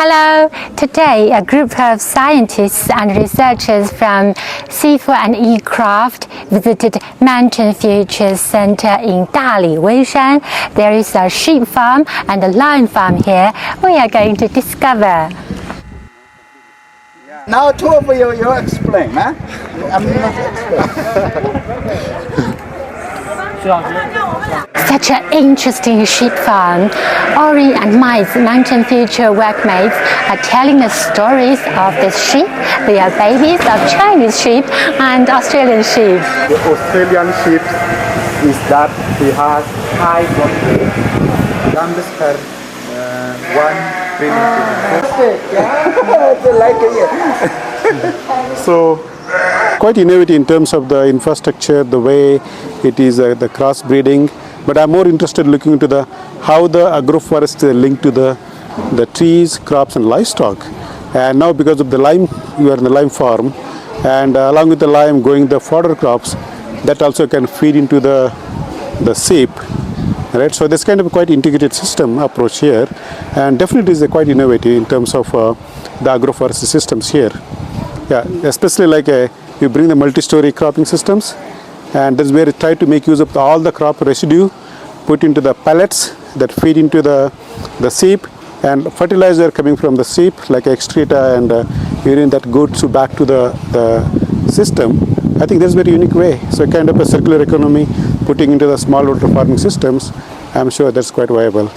Hello! Today, a group of scientists and researchers from Seafood and E-Craft visited Mountain Futures Center in Dali, Weishan. There is a sheep farm and a lion farm here. We are going to discover. Now two of you explain, huh? I'm not explain. Such an interesting sheep farm. Ori and my Mountain Future workmates are telling the stories of the sheep. They are babies of Chinese sheep and Australian sheep. The Australian sheep is that he has high growth rate. Numbers per 1 trillion. So quite innovative in terms of the infrastructure, the way it is the crossbreeding. But I'm more interested looking into how the agroforest is linked to the trees, crops and livestock. And now because of the lime, we are in the lime farm, and along with the lime going the fodder crops, that also can feed into the sheep. Right, so this kind of quite integrated system approach here, and definitely is quite innovative in terms of the agroforest systems here. Yeah, especially like you bring the multi-story cropping systems, and that's where it try to make use of all the crop residue, put into the pellets that feed into the sheep, and fertilizer coming from the sheep like excreta and urine that goes back to the system. I think that's a very unique way. So kind of a circular economy putting into the smallholder farming systems, I'm sure that's quite viable.